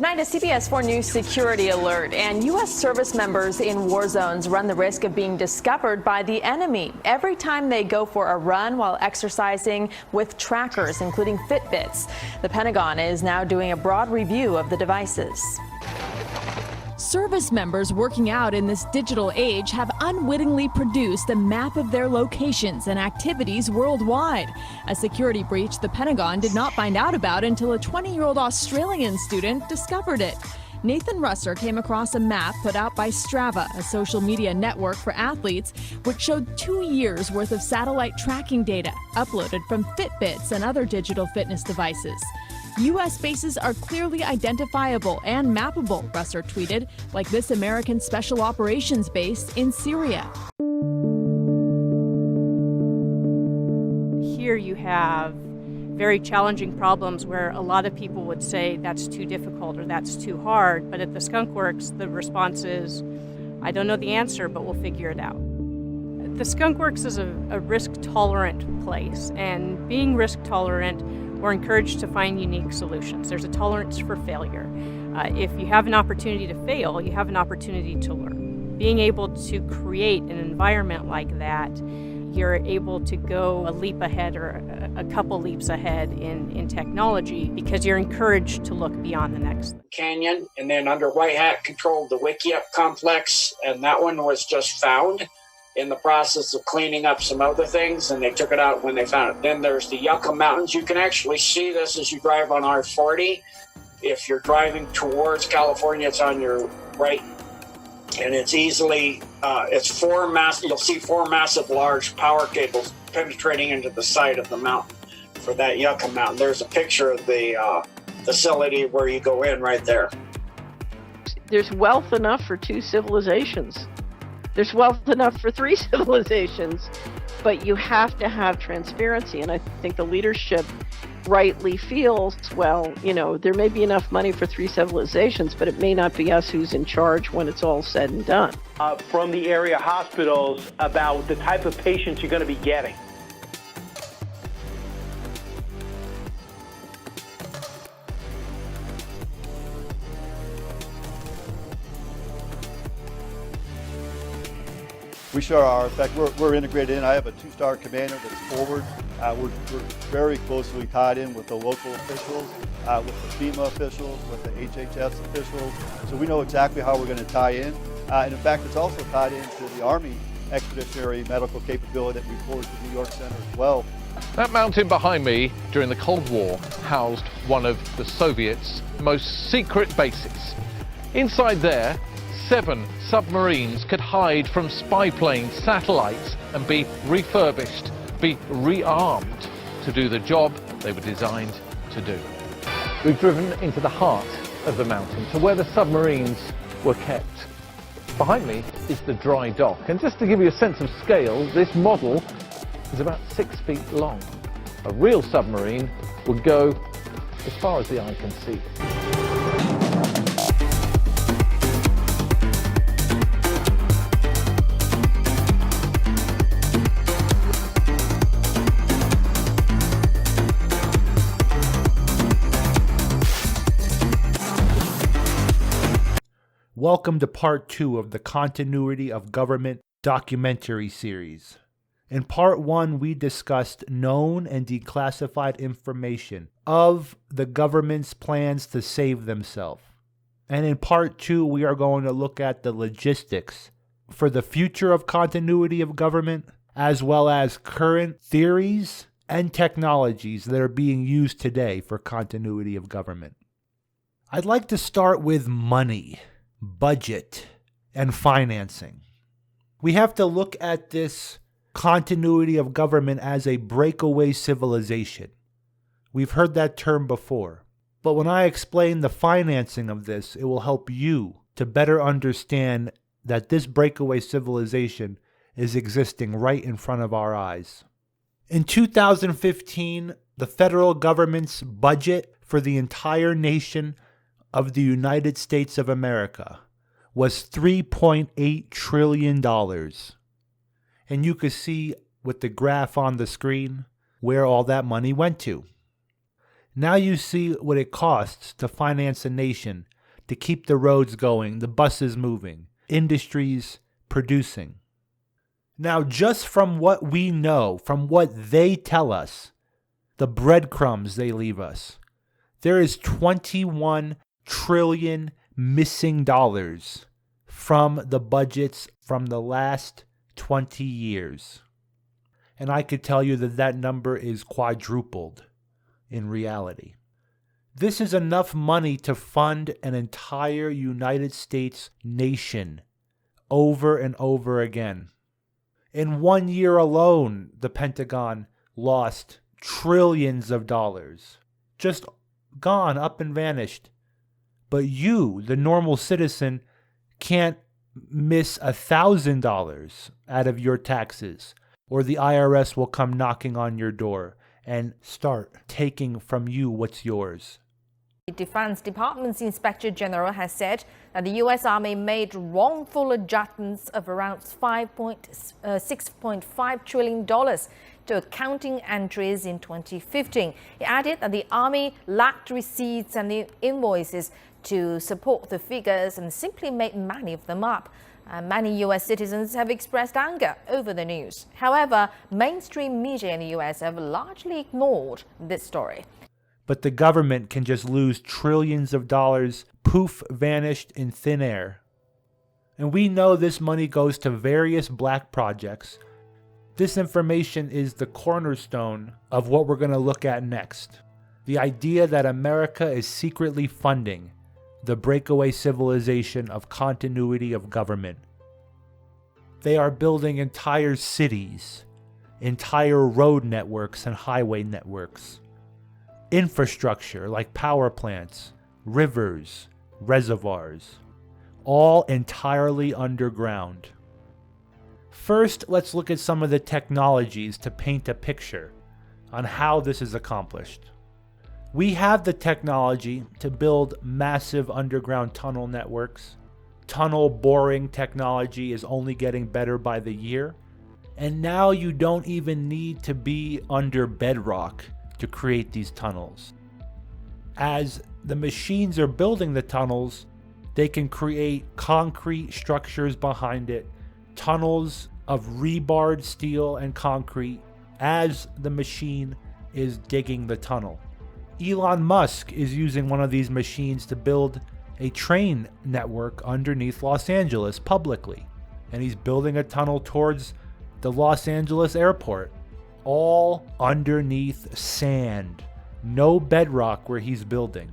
Tonight, a CBS 4 News security alert, and U.S. service members in war zones run the risk of being discovered by the enemy every time they go for a run while exercising with trackers, including Fitbits. The Pentagon is now doing a broad review of the devices. Service members working out in this digital age have unwittingly produced a map of their locations and activities worldwide. A security breach the Pentagon did not find out about until a 20-year-old Australian student discovered it. Nathan Russer came across a map put out by Strava, a social media network for athletes, which showed 2 years' worth of satellite tracking data uploaded from Fitbits and other digital fitness devices. U.S. bases are clearly identifiable and mappable, Russer tweeted, like this American Special Operations base in Syria. Here you have very challenging problems where a lot of people would say that's too difficult or that's too hard, but at the Skunk Works, the response is, I don't know the answer, but we'll figure it out. The Skunk Works is a risk-tolerant place, and being risk-tolerant, we're encouraged to find unique solutions. There's a tolerance for failure. If you have an opportunity to fail, you have an opportunity to learn. Being able to create an environment like that, you're able to go a leap ahead or a couple leaps ahead in technology because you're encouraged to look beyond the next canyon. And then under White Hat controlled the Wikiup complex, and that one was just found in the process of cleaning up some other things, and they took it out when they found it. Then there's the Yucca Mountains. You can actually see this as you drive on I-40. If you're driving towards California, it's on your right, and it's easily, you'll see four massive large power cables penetrating into the side of the mountain for that Yucca Mountain. There's a picture of the facility where you go in right there. There's wealth enough for two civilizations. There's wealth enough for three civilizations, but you have to have transparency. And I think the leadership rightly feels, well, there may be enough money for three civilizations, but it may not be us who's in charge when it's all said and done. From the area hospitals about the type of patients you're going to be getting. We sure are. In fact, we're integrated in. I have a two-star commander that's forward. We're very closely tied in with the local officials, with the FEMA officials, with the HHS officials. So we know exactly how we're going to tie in. And in fact, it's also tied into the Army expeditionary medical capability that we forward to the New York Center as well. That mountain behind me during the Cold War housed one of the Soviets' most secret bases. Inside there, 7 submarines could hide from spy planes, satellites, and be refurbished, be rearmed to do the job they were designed to do. We've driven into the heart of the mountain, to where the submarines were kept. Behind me is the dry dock, and just to give you a sense of scale, this model is about 6 feet long. A real submarine would go as far as the eye can see. Welcome to part 2 of the Continuity of Government documentary series. In part 1, we discussed known and declassified information of the government's plans to save themselves. And in part 2, we are going to look at the logistics for the future of continuity of government, as well as current theories and technologies that are being used today for continuity of government. I'd like to start with money, budget, and financing. We have to look at this continuity of government as a breakaway civilization. We've heard that term before. But when I explain the financing of this, it will help you to better understand that this breakaway civilization is existing right in front of our eyes. In 2015, the federal government's budget for the entire nation of the United States of America was $3.8 trillion. And you can see with the graph on the screen where all that money went to. Now you see what it costs to finance a nation, to keep the roads going, the buses moving, industries producing. Now, just from what we know, from what they tell us, the breadcrumbs they leave us, there is $21 trillion missing dollars from the budgets from the last 20 years. And I could tell you that that number is quadrupled in reality. This is enough money to fund an entire United States nation over and over again. In 1 year alone, the Pentagon lost trillions of dollars. Just gone, up and vanished. But you, the normal citizen, can't miss $1,000 out of your taxes, or the IRS will come knocking on your door and start taking from you what's yours. The Defense Department's Inspector General has said that the U.S. Army made wrongful adjustments of around $6.5 trillion to accounting entries in 2015. He added that the Army lacked receipts and the invoices to support the figures and simply made many of them up. Many U.S. citizens have expressed anger over the news. However, mainstream media in the U.S. have largely ignored this story. But the government can just lose trillions of dollars, poof, vanished in thin air. And we know this money goes to various black projects. This information is the cornerstone of what we're going to look at next. The idea that America is secretly funding the breakaway civilization of continuity of government. They are building entire cities, entire road networks and highway networks. Infrastructure like power plants, rivers, reservoirs, all entirely underground. First, let's look at some of the technologies to paint a picture on how this is accomplished. We have the technology to build massive underground tunnel networks. Tunnel boring technology is only getting better by the year. And now you don't even need to be under bedrock to create these tunnels. As the machines are building the tunnels, they can create concrete structures behind it, tunnels of rebarred steel and concrete as the machine is digging the tunnel. Elon Musk is using one of these machines to build a train network underneath Los Angeles publicly. And he's building a tunnel towards the Los Angeles airport, all underneath sand. No bedrock where he's building.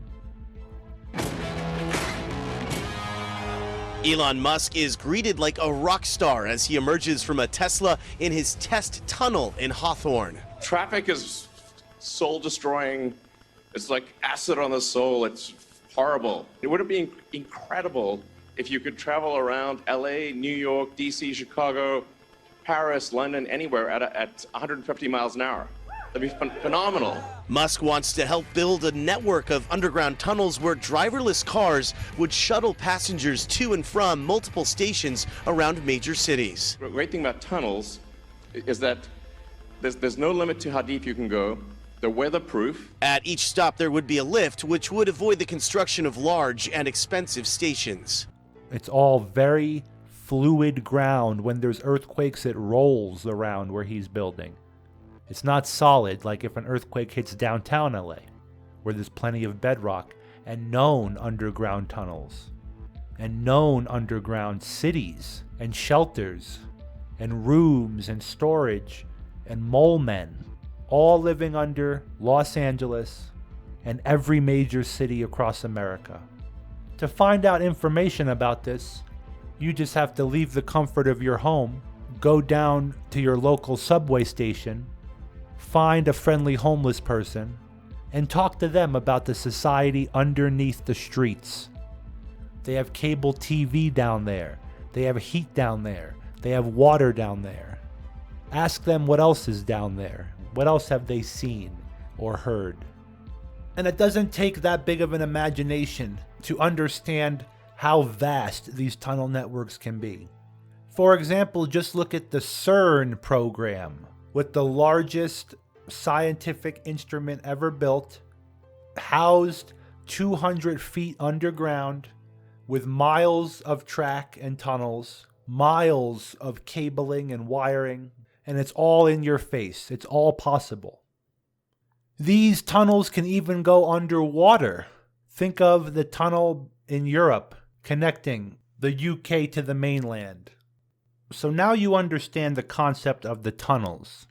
Elon Musk is greeted like a rock star as he emerges from a Tesla in his test tunnel in Hawthorne. Traffic is soul destroying. It's like acid on the soul. It's horrible. It would have been incredible if you could travel around LA, New York, DC, Chicago, Paris, London, anywhere at 150 miles an hour. That'd be phenomenal. Musk wants to help build a network of underground tunnels where driverless cars would shuttle passengers to and from multiple stations around major cities. The great thing about tunnels is that there's no limit to how deep you can go. They're weatherproof. At each stop, there would be a lift, which would avoid the construction of large and expensive stations. It's all very fluid ground. When there's earthquakes, it rolls around where he's building. It's not solid like if an earthquake hits downtown LA, where there's plenty of bedrock and known underground tunnels, and known underground cities and shelters and rooms and storage and mole men, all living under Los Angeles and every major city across America. To find out information about this, you just have to leave the comfort of your home, go down to your local subway station, find a friendly homeless person, and talk to them about the society underneath the streets. They have cable TV down there. They have heat down there. They have water down there. Ask them what else is down there. What else have they seen or heard? And it doesn't take that big of an imagination to understand how vast these tunnel networks can be. For example, just look at the CERN program, with the largest scientific instrument ever built, housed 200 feet underground with miles of track and tunnels, miles of cabling and wiring, and it's all in your face. It's all possible. These tunnels can even go underwater. Think of the tunnel in Europe connecting the UK to the mainland. So now you understand the concept of the tunnels.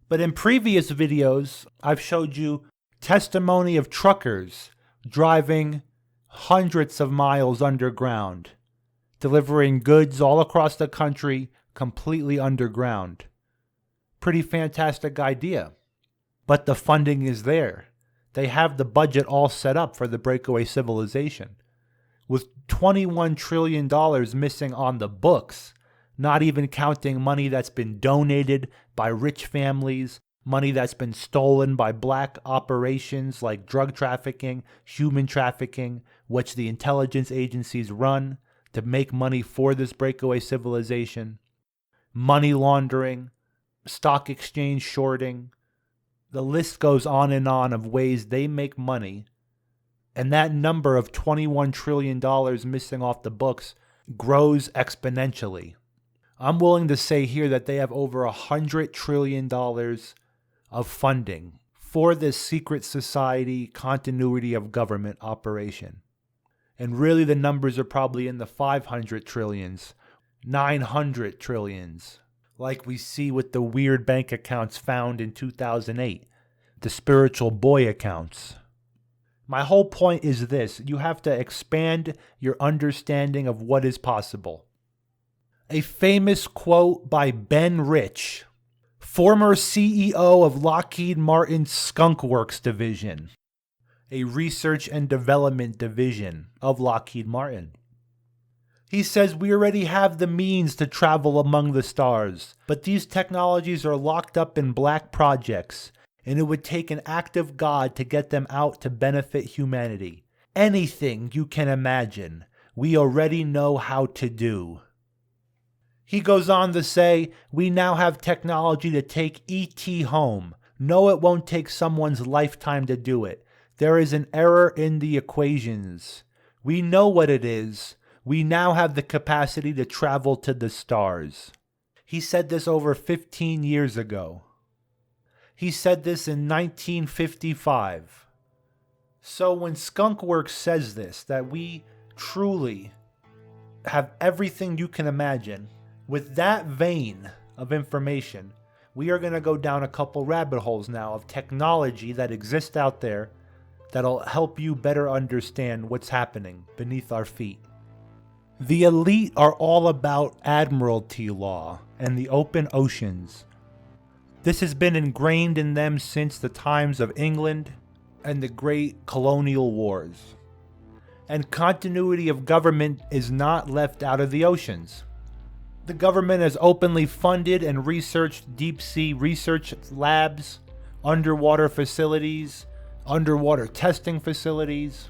But in previous videos, I've showed you testimony of truckers driving hundreds of miles underground, delivering goods all across the country completely underground. Pretty fantastic idea. But the funding is there. They have the budget all set up for the breakaway civilization. With $21 trillion missing on the books, not even counting money that's been donated by rich families, money that's been stolen by black operations like drug trafficking, human trafficking, which the intelligence agencies run to make money for this breakaway civilization, money laundering, stock exchange shorting. The list goes on of ways they make money. And that number of $21 trillion missing off the books grows exponentially. I'm willing to say here that they have over $100 trillion of funding for this secret society continuity of government operation. And really the numbers are probably in the 500 trillions, 900 trillions, like we see with the weird bank accounts found in 2008, the spiritual boy accounts. My whole point is this: you have to expand your understanding of what is possible. A famous quote by Ben Rich, former CEO of Lockheed Martin's Skunk Works division, a research and development division of Lockheed Martin. He says, "We already have the means to travel among the stars, but these technologies are locked up in black projects, and it would take an act of God to get them out to benefit humanity. Anything you can imagine, we already know how to do." He goes on to say, "We now have technology to take ET home. No, it won't take someone's lifetime to do it. There is an error in the equations. We know what it is. We now have the capacity to travel to the stars." He said this over 15 years ago. He said this in 1955. So when Skunk Works says this, that we truly have everything you can imagine, with that vein of information, we are going to go down a couple rabbit holes now of technology that exists out there that'll help you better understand what's happening beneath our feet. The elite are all about admiralty law and the open oceans. This has been ingrained in them since the times of England and the great colonial wars. And continuity of government is not left out of the oceans. The government has openly funded and researched deep-sea research labs, underwater facilities, underwater testing facilities.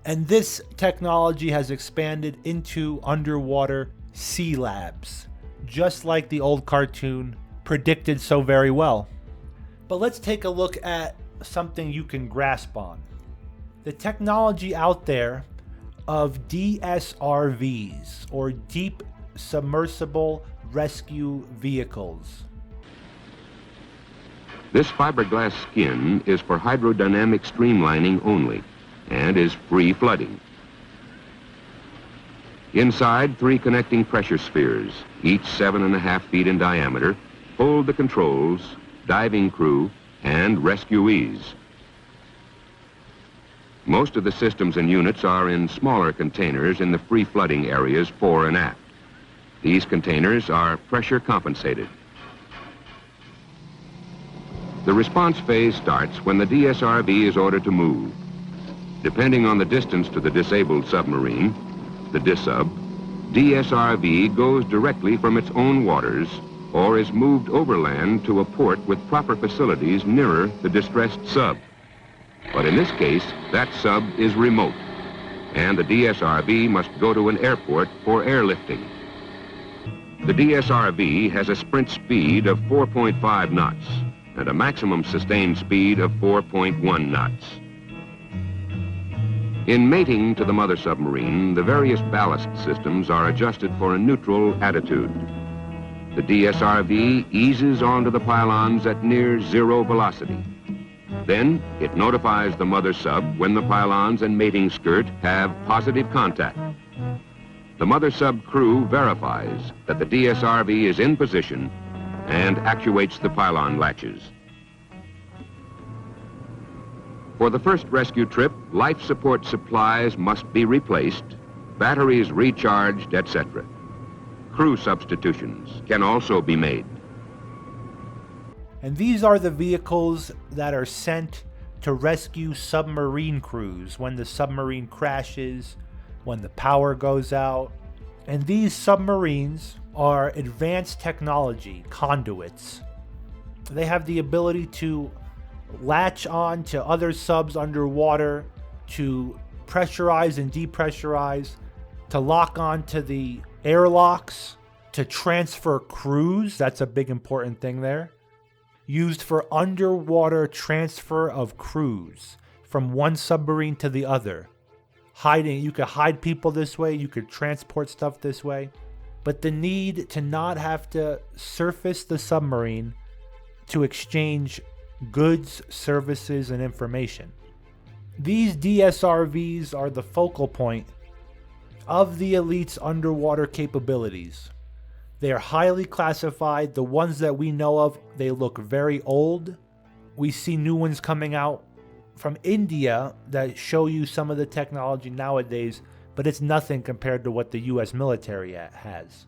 And this technology has expanded into underwater sea labs, just like the old cartoon predicted so very well. But let's take a look at something you can grasp on. The technology out there of DSRVs, or Deep Submersible Rescue Vehicles. This fiberglass skin is for hydrodynamic streamlining only and is free flooding. Inside, 3 connecting pressure spheres, each 7.5 feet in diameter, hold the controls, diving crew, and rescuees. Most of the systems and units are in smaller containers in the free flooding areas fore and aft. These containers are pressure compensated. The response phase starts when the DSRV is ordered to move. Depending on the distance to the disabled submarine, the DISUB, DSRV goes directly from its own waters or is moved overland to a port with proper facilities nearer the distressed sub. But in this case, that sub is remote, and the DSRV must go to an airport for airlifting. The DSRV has a sprint speed of 4.5 knots and a maximum sustained speed of 4.1 knots. In mating to the mother submarine, the various ballast systems are adjusted for a neutral attitude. The DSRV eases onto the pylons at near zero velocity. Then it notifies the mother sub when the pylons and mating skirt have positive contact. The mother sub crew verifies that the DSRV is in position and actuates the pylon latches. For the first rescue trip, life support supplies must be replaced, batteries recharged, etc. Crew substitutions can also be made. And these are the vehicles that are sent to rescue submarine crews when the submarine crashes, when the power goes out. And these submarines are advanced technology conduits. They have the ability to latch on to other subs underwater, to pressurize and depressurize, to lock on to the airlocks, to transfer crews. That's a big important thing there. Used for underwater transfer of crews from one submarine to the other. Hiding, you could hide people this way, you could transport stuff this way. But the need to not have to surface the submarine to exchange goods, services, and information. These DSRVs are the focal point of the elite's underwater capabilities. They are highly classified. The ones that we know of, they look very old. We see new ones coming out from India that show you some of the technology nowadays, but it's nothing compared to what the US military has.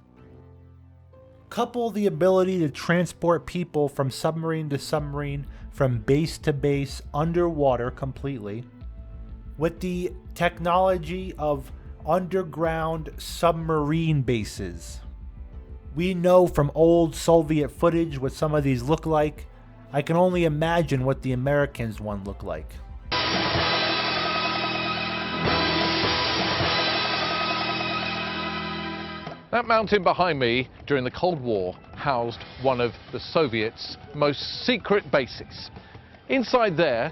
Couple the ability to transport people from submarine to submarine, from base to base, underwater completely, with the technology of underground submarine bases. We know from old Soviet footage what some of these look like. I can only imagine what the Americans one look like. That mountain behind me during the Cold War housed one of the Soviets' most secret bases. Inside there,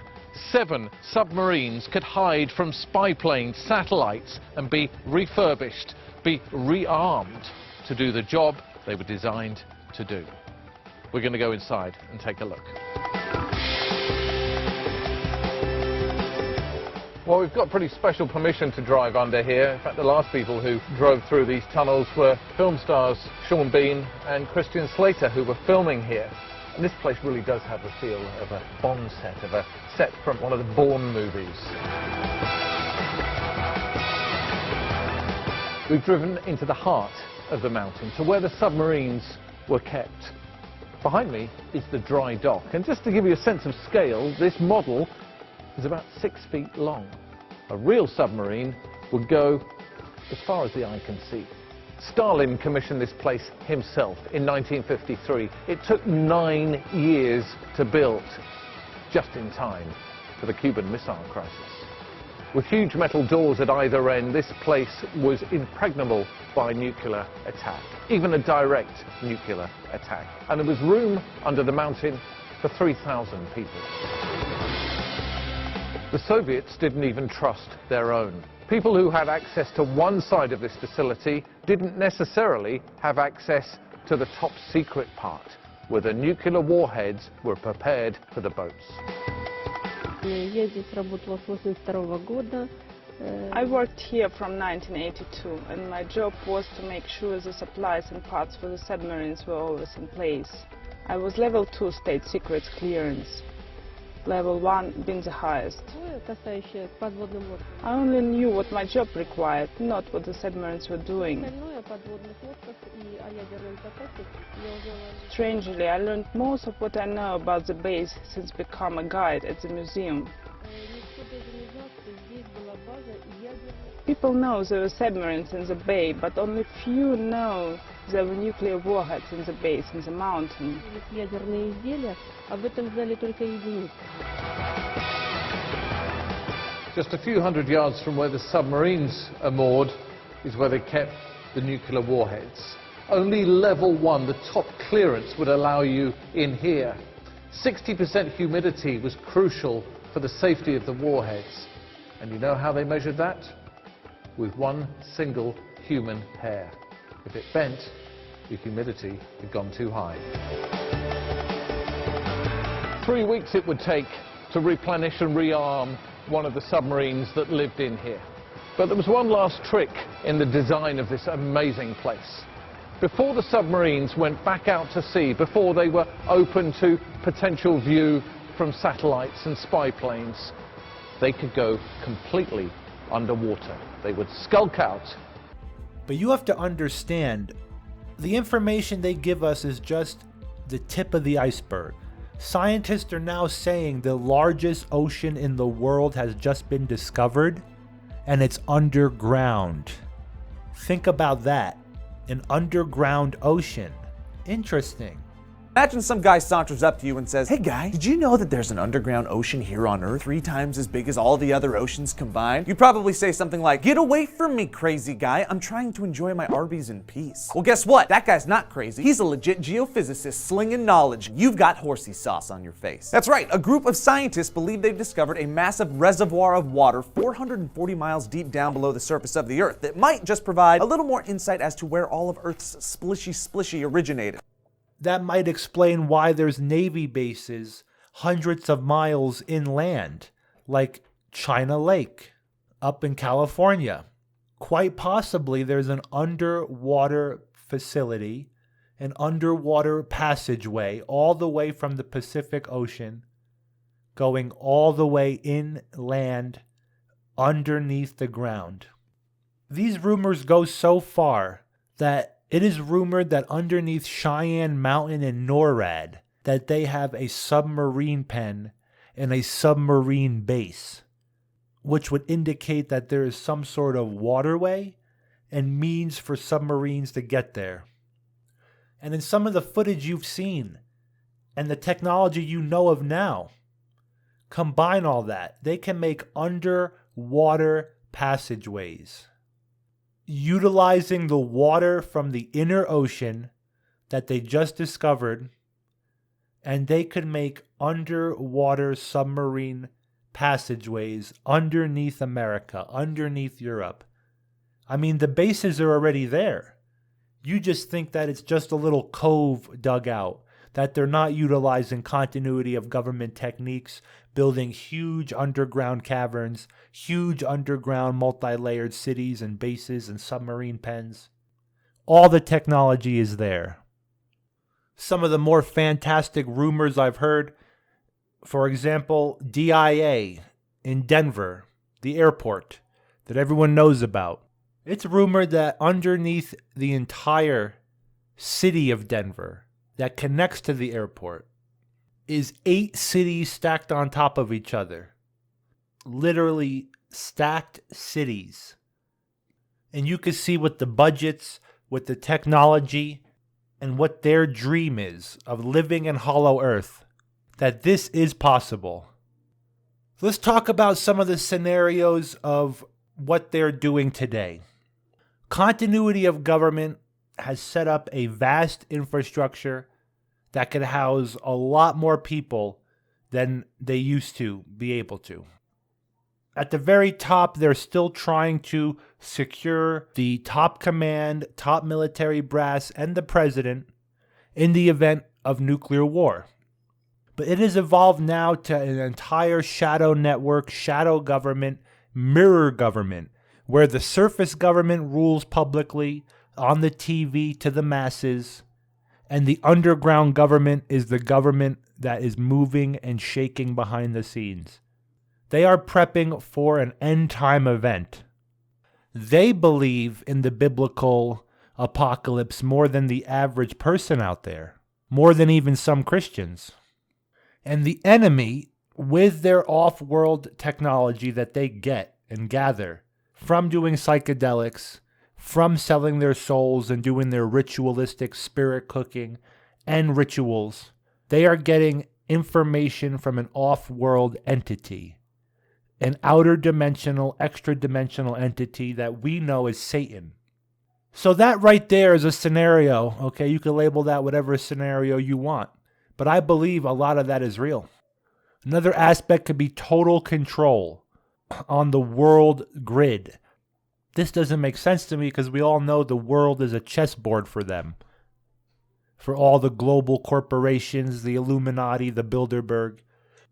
7 submarines could hide from spy planes, satellites, and be refurbished, be rearmed to do the job they were designed to do. We're going to go inside and take a look. Well, we've got pretty special permission to drive under here. In fact, the last people who drove through these tunnels were film stars Sean Bean and Christian Slater, who were filming here. And this place really does have the feel of a Bond set, of a set from one of the Bourne movies. We've driven into the heart of the mountain, to where the submarines were kept. Behind me is the dry dock, and just to give you a sense of scale, this model is about 6 feet long. A real submarine would go as far as the eye can see. Stalin commissioned this place himself in 1953. It took 9 years to build, just in time for the Cuban Missile Crisis. With huge metal doors at either end, this place was impregnable by nuclear attack, even a direct nuclear attack. And there was room under the mountain for 3,000 people. The Soviets didn't even trust their own. People who had access to one side of this facility didn't necessarily have access to the top secret part, where the nuclear warheads were prepared for the boats. I worked here from 1982, and my job was to make sure the supplies and parts for the submarines were always in place. I was level 2 state secrets clearance, level 1 being the highest. I only knew what my job required, not what the submarines were doing. Strangely, I learned most of what I know about the base since becoming a guide at the museum. People know there were submarines in the bay, but only few know there were nuclear warheads in the base, in the mountain. Just a few hundred yards from where the submarines are moored is where they kept the nuclear warheads. Only level 1, the top clearance, would allow you in here. 60% humidity was crucial for the safety of the warheads. And you know how they measured that? With one single human hair. If it bent, the humidity had gone too high. 3 weeks it would take to replenish and rearm one of the submarines that lived in here. But there was one last trick in the design of this amazing place. Before the submarines went back out to sea, before they were open to potential view from satellites and spy planes, they could go completely underwater. They would skulk out. But you have to understand, the information they give us is just the tip of the iceberg. Scientists are now saying the largest ocean in the world has just been discovered, and it's underground. Think about that. An underground ocean. Interesting. Imagine some guy saunters up to you and says, "Hey guy, did you know that there's an underground ocean here on Earth 3 times as big as all the other oceans combined?" You'd probably say something like, "Get away from me, crazy guy. I'm trying to enjoy my Arby's in peace." Well, guess what? That guy's not crazy. He's a legit geophysicist slinging knowledge. You've got horsey sauce on your face. That's right. A group of scientists believe they've discovered a massive reservoir of water 440 miles deep down below the surface of the Earth that might just provide a little more insight as to where all of Earth's splishy originated. That might explain why there's Navy bases hundreds of miles inland, like China Lake up in California. Quite possibly there's an underwater facility, an underwater passageway all the way from the Pacific Ocean, going all the way inland underneath the ground. These rumors go so far that it is rumored that underneath Cheyenne Mountain in NORAD that they have a submarine pen and a submarine base, which would indicate that there is some sort of waterway and means for submarines to get there. And in some of the footage you've seen and the technology you know of now, combine all that, they can make underwater passageways, utilizing the water from the inner ocean that they just discovered, and they could make underwater submarine passageways underneath America, underneath Europe. I mean, the bases are already there. You just think that it's just a little cove dug out, that they're not utilizing continuity of government techniques, building huge underground caverns, huge underground multi-layered cities and bases and submarine pens. All the technology is there. Some of the more fantastic rumors I've heard, for example, DIA in Denver, the airport that everyone knows about. It's rumored that underneath the entire city of Denver that connects to the airport is 8 cities stacked on top of each other. Literally stacked cities. And you can see with the budgets, with the technology, and what their dream is of living in Hollow Earth, that this is possible. Let's talk about some of the scenarios of what they're doing today. Continuity of government has set up a vast infrastructure that could house a lot more people than they used to be able to. At the very top, they're still trying to secure the top command, top military brass, and the president in the event of nuclear war. But it has evolved now to an entire shadow network, shadow government, mirror government, where the surface government rules publicly on the TV to the masses, and the underground government is the government that is moving and shaking behind the scenes. They are prepping for an end-time event. They believe in the biblical apocalypse more than the average person out there, more than even some Christians. And the enemy, with their off-world technology that they get and gather from doing psychedelics, from selling their souls and doing their ritualistic spirit cooking and rituals, they are getting information from an off-world entity, an outer dimensional, extra-dimensional entity that we know as Satan. So that right there is a scenario, okay? You can label that whatever scenario you want, but I believe a lot of that is real. Another aspect could be total control. on the world grid. This doesn't make sense to me because we all know the world is a chessboard for them. For all the global corporations, the Illuminati, the Bilderberg.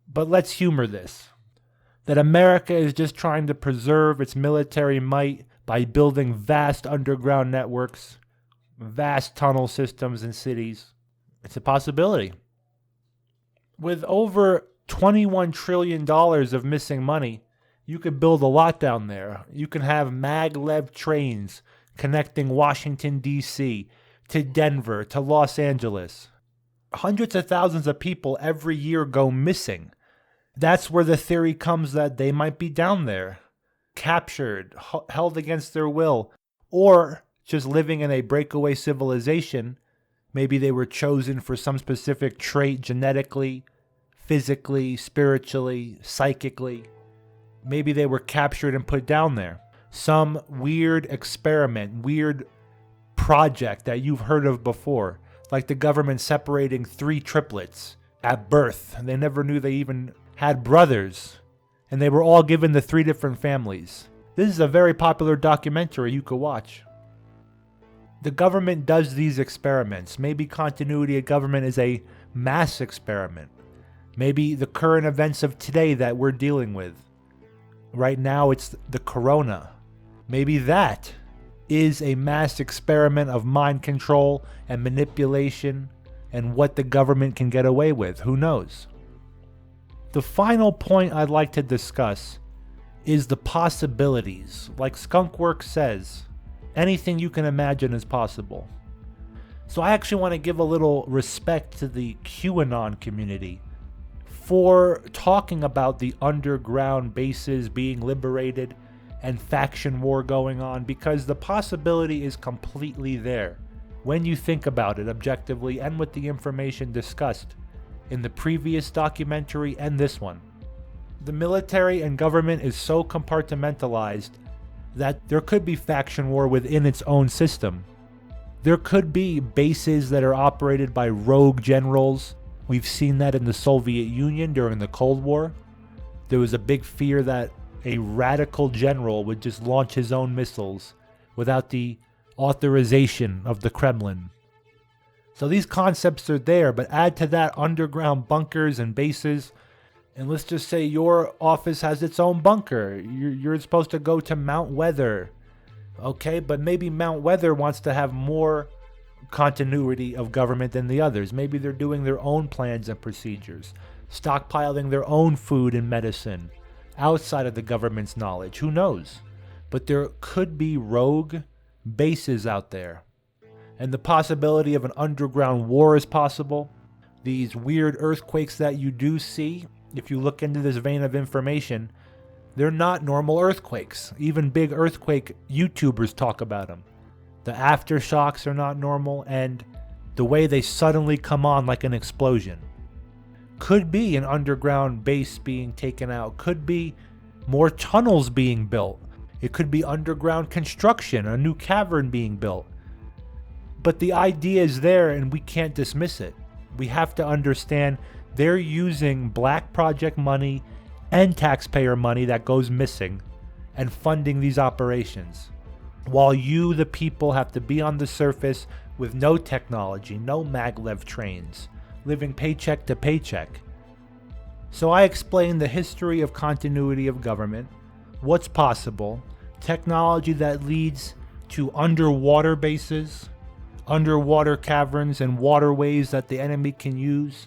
But let's humor this. That America is just trying to preserve its military might by building vast underground networks, vast tunnel systems in cities. It's a possibility. With over $21 trillion of missing money, you could build a lot down there. You can have maglev trains connecting Washington, D.C. to Denver, to Los Angeles. Hundreds of thousands of people every year go missing. That's where the theory comes that they might be down there, captured, held against their will, or just living in a breakaway civilization. Maybe they were chosen for some specific trait genetically, physically, spiritually, psychically. Maybe they were captured and put down there. Some weird experiment, weird project that you've heard of before, like the government separating 3 triplets at birth. They never knew they even had brothers, and they were all given to 3 different families. This is a very popular documentary you could watch. The government does these experiments. Maybe continuity of government is a mass experiment. Maybe the current events of today that we're dealing with. Right now it's the corona. Maybe that is a mass experiment of mind control and manipulation and what the government can get away with. Who knows? The final point I'd like to discuss is the possibilities. Like Skunkworks says, anything you can imagine is possible. So I actually want to give a little respect to the QAnon community for talking about the underground bases being liberated and faction war going on, because the possibility is completely there when you think about it objectively and with the information discussed in the previous documentary and this one. The military and government is so compartmentalized that there could be faction war within its own system. There could be bases that are operated by rogue generals. We've seen that in the Soviet Union during the Cold War. There was a big fear that a radical general would just launch his own missiles without the authorization of the Kremlin. So these concepts are there, but add to that underground bunkers and bases, and let's just say your office has its own bunker. You're supposed to go to Mount Weather. Okay, but maybe Mount Weather wants to have more continuity of government than the others. Maybe they're doing their own plans and procedures, stockpiling their own food and medicine outside of the government's knowledge. Who knows? But there could be rogue bases out there. And the possibility of an underground war is possible. These weird earthquakes that you do see, if you look into this vein of information, they're not normal earthquakes. Even big earthquake YouTubers talk about them. The aftershocks are not normal, and the way they suddenly come on like an explosion. Could be an underground base being taken out. Could be more tunnels being built. It could be underground construction, a new cavern being built. But the idea is there and we can't dismiss it. We have to understand they're using black project money and taxpayer money that goes missing and funding these operations. While you, the people, have to be on the surface with no technology, no maglev trains, living paycheck to paycheck. So I explained the history of continuity of government, what's possible, technology that leads to underwater bases, underwater caverns and waterways that the enemy can use,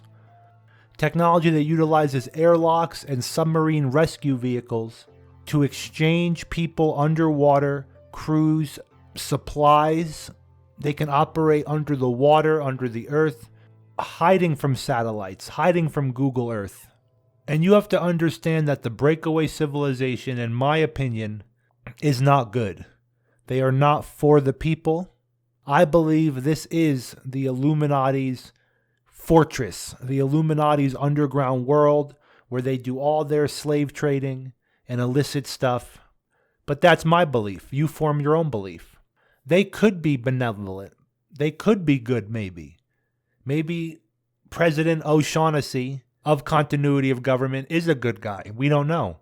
technology that utilizes airlocks and submarine rescue vehicles to exchange people underwater, crews, supplies. They can operate under the water, under the earth, hiding from satellites, hiding from Google Earth. And you have to understand that the breakaway civilization, in my opinion, is not good. They are not for the people. I believe this is the Illuminati's fortress, the Illuminati's underground world where they do all their slave trading and illicit stuff. But that's my belief. You form your own belief. They could be benevolent. They could be good, maybe. Maybe President O'Shaughnessy of continuity of government is a good guy. We don't know.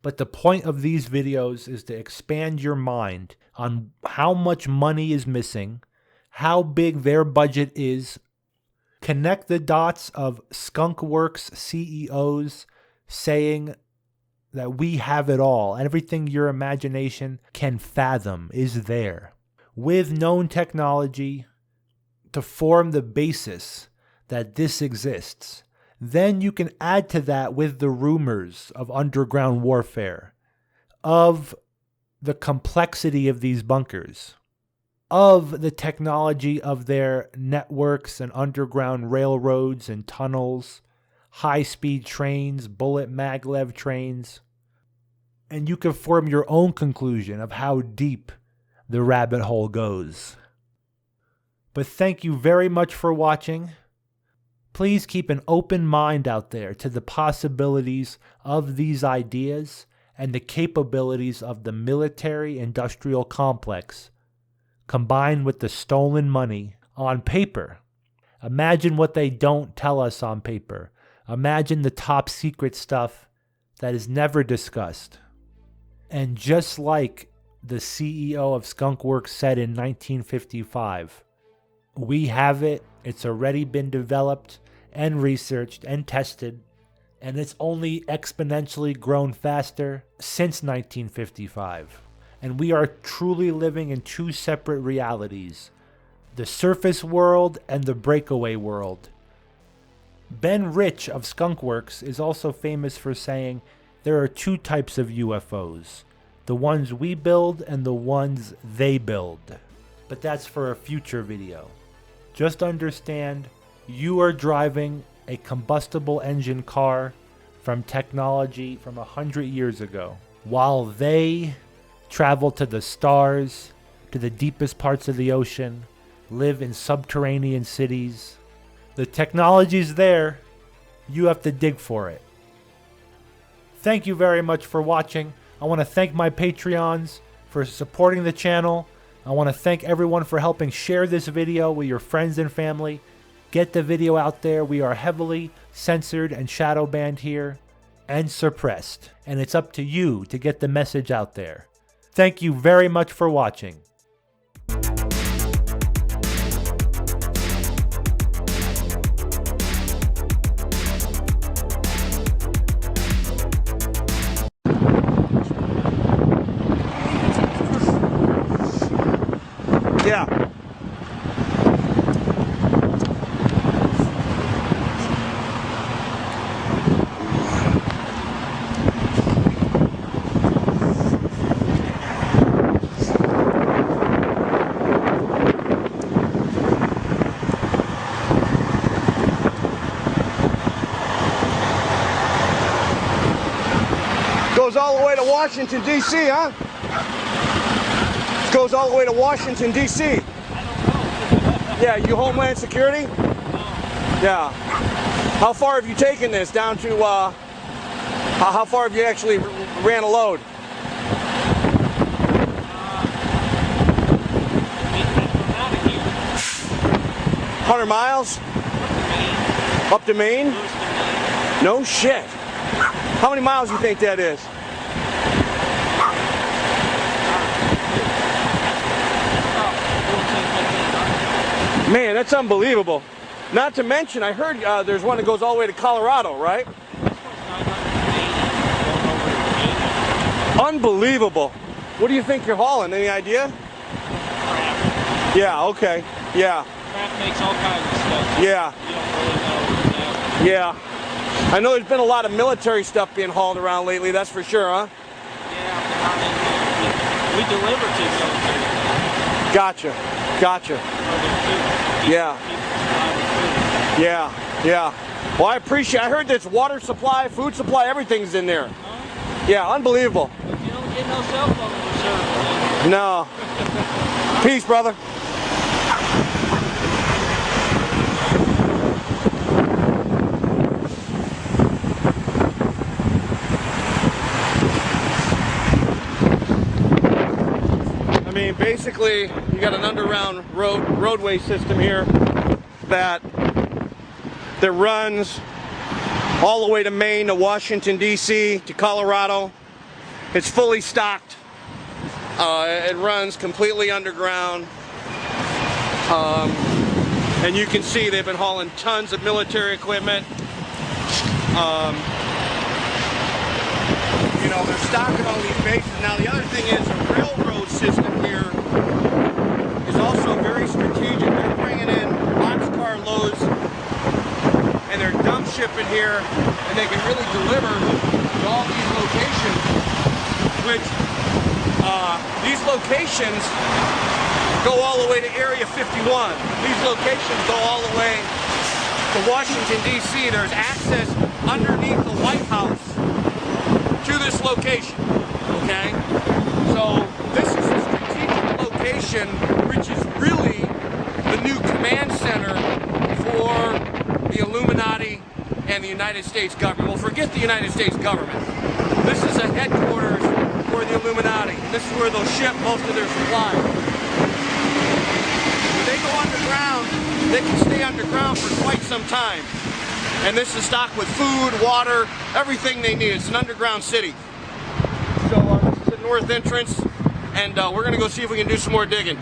But the point of these videos is to expand your mind on how much money is missing, how big their budget is, connect the dots of skunkworks CEOs saying that we have it all. Everything your imagination can fathom is there, with known technology to form the basis that this exists. Then you can add to that with the rumors of underground warfare, of the complexity of these bunkers, of the technology of their networks and underground railroads and tunnels, high-speed trains, bullet maglev trains. And you can form your own conclusion of how deep the rabbit hole goes. But thank you very much for watching. Please keep an open mind out there to the possibilities of these ideas and the capabilities of the military-industrial complex, combined with the stolen money on paper. Imagine what they don't tell us on paper. Imagine the top secret stuff that is never discussed. And just like the CEO of Skunkworks said in 1955, we have it, it's already been developed and researched and tested, and it's only exponentially grown faster since 1955. And we are truly living in two separate realities, the surface world and the breakaway world. Ben Rich of Skunkworks is also famous for saying there are two types of UFOs, the ones we build and the ones they build. But that's for a future video. Just understand, you are driving a combustible engine car from technology from 100 years ago, while they travel to the stars, to the deepest parts of the ocean, live in subterranean cities. The technology's there, you have to dig for it. Thank you very much for watching. I want to thank my Patreons for supporting the channel. I want to thank everyone for helping share this video with your friends and family. Get the video out there. We are heavily censored and shadow banned here and suppressed. And it's up to you to get the message out there. Thank you very much for watching. Yeah. Goes all the way to Washington, D.C., huh? Goes all the way to Washington, D.C. Yeah, you Homeland Security? Yeah. How far have you taken this down to, how far have you actually ran a load? $100 miles? Up to Maine? No shit. How many miles do you think that is? Man, that's unbelievable. Not to mention, I heard there's one that goes all the way to Colorado, right? Unbelievable. What do you think you're hauling? Any idea? Crap. Yeah, okay. Yeah. Crap makes all kinds of stuff. Yeah. You don't really know. Yeah. I know there's been a lot of military stuff being hauled around lately, that's for sure, huh? Yeah, I mean, we deliver to military. Gotcha. Gotcha. Yeah. Yeah. Yeah. Well, I appreciate, I heard that's water supply, food supply, everything's in there. Huh? Yeah, unbelievable. But you don't get no cell phone service. No. Peace, brother. I mean, basically, you got an underground roadway system here that runs all the way to Maine, to Washington, D.C., to Colorado, It's fully stocked. It runs completely underground. And you can see they've been hauling tons of military equipment. You know, they're stocking all these bases. Now the other thing is the railroad system here is also very strategic. They're bringing in boxcar loads and they're dump shipping here, and they can really deliver to all these locations, which these locations go all the way to Area 51. These locations go all the way to Washington, D.C. There's access underneath the White House to this location, okay? So this is a strategic location, which is really the new command center for the Illuminati and the United States government. Well, forget the United States government. This is a headquarters for the Illuminati. This is where they'll ship most of their supplies. When they go underground, they can stay underground for quite some time. And this is stocked with food, water, everything they need. It's an underground city. So this is the north entrance, and we're going to go see if we can do some more digging.